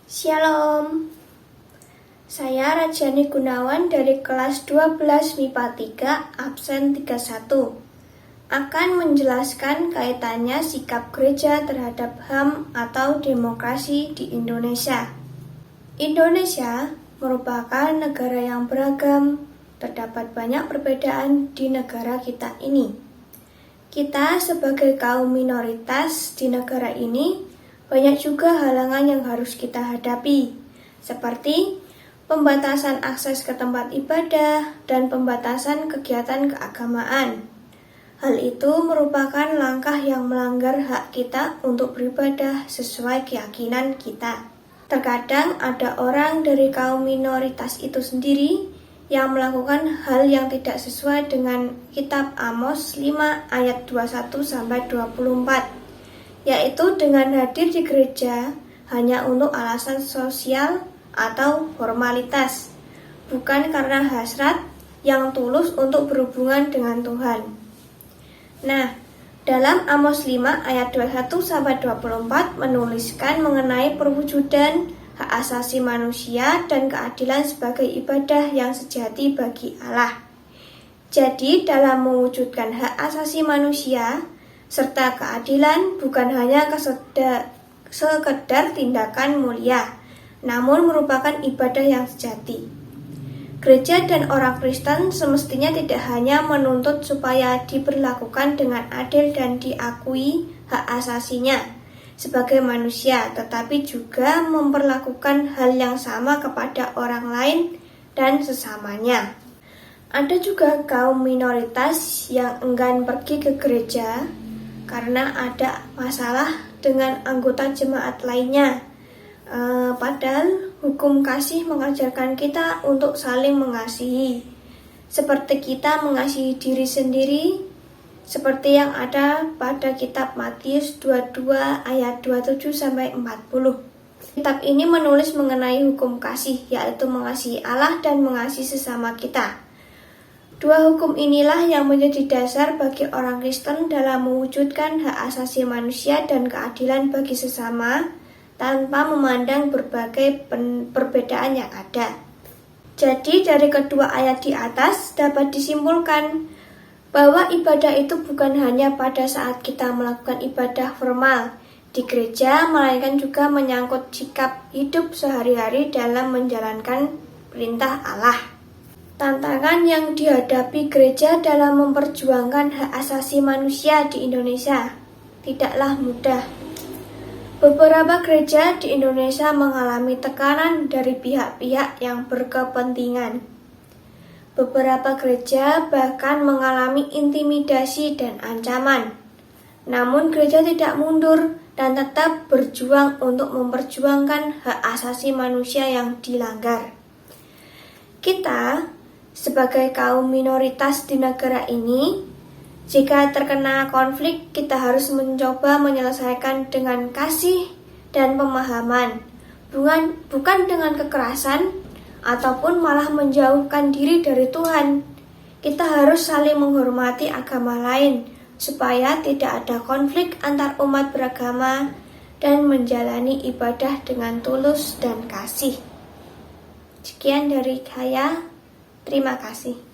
Shalom, saya Rajani Gunawan dari kelas 12 MIPA 3, absen 31, akan menjelaskan kaitannya sikap gereja terhadap HAM atau demokrasi di Indonesia. Indonesia merupakan negara yang beragam, terdapat banyak perbedaan di negara kita ini. Kita sebagai kaum minoritas di negara ini banyak juga halangan yang harus kita hadapi, seperti pembatasan akses ke tempat ibadah dan pembatasan kegiatan keagamaan. Hal itu merupakan langkah yang melanggar hak kita untuk beribadah sesuai keyakinan kita. Terkadang ada orang dari kaum minoritas itu sendiri yang melakukan hal yang tidak sesuai dengan kitab Amos 5 ayat 21-24. Yaitu dengan hadir di gereja hanya untuk alasan sosial atau formalitas, bukan karena hasrat yang tulus untuk berhubungan dengan Tuhan. Nah, dalam Amos 5 ayat 21-24 menuliskan mengenai perwujudan hak asasi manusia dan keadilan sebagai ibadah yang sejati bagi Allah. Jadi, dalam mewujudkan hak asasi manusia serta keadilan bukan hanya sekedar tindakan mulia, namun merupakan ibadah yang sejati. Gereja dan orang Kristen semestinya tidak hanya menuntut supaya diberlakukan dengan adil dan diakui hak asasinya sebagai manusia, tetapi juga memperlakukan hal yang sama kepada orang lain dan sesamanya. Ada juga kaum minoritas yang enggan pergi ke gereja karena ada masalah dengan anggota jemaat lainnya. Padahal hukum kasih mengajarkan kita untuk saling mengasihi, seperti kita mengasihi diri sendiri, seperti yang ada pada kitab Matius 22 ayat 27-40. Kitab ini menulis mengenai hukum kasih, yaitu mengasihi Allah dan mengasihi sesama kita. Dua hukum inilah yang menjadi dasar bagi orang Kristen dalam mewujudkan hak asasi manusia dan keadilan bagi sesama tanpa memandang berbagai perbedaan yang ada. Jadi dari kedua ayat di atas dapat disimpulkan bahwa ibadah itu bukan hanya pada saat kita melakukan ibadah formal di gereja, melainkan juga menyangkut sikap hidup sehari-hari dalam menjalankan perintah Allah. Tantangan yang dihadapi gereja dalam memperjuangkan hak asasi manusia di Indonesia tidaklah mudah. Beberapa gereja di Indonesia mengalami tekanan dari pihak-pihak yang berkepentingan. Beberapa gereja bahkan mengalami intimidasi dan ancaman. Namun gereja tidak mundur dan tetap berjuang untuk memperjuangkan hak asasi manusia yang dilanggar. Kita sebagai kaum minoritas di negara ini, jika terkena konflik, kita harus mencoba menyelesaikan dengan kasih dan pemahaman, bukan dengan kekerasan ataupun malah menjauhkan diri dari Tuhan. Kita harus saling menghormati agama lain, supaya tidak ada konflik antar umat beragama dan menjalani ibadah dengan tulus dan kasih. Sekian dari saya. Terima kasih.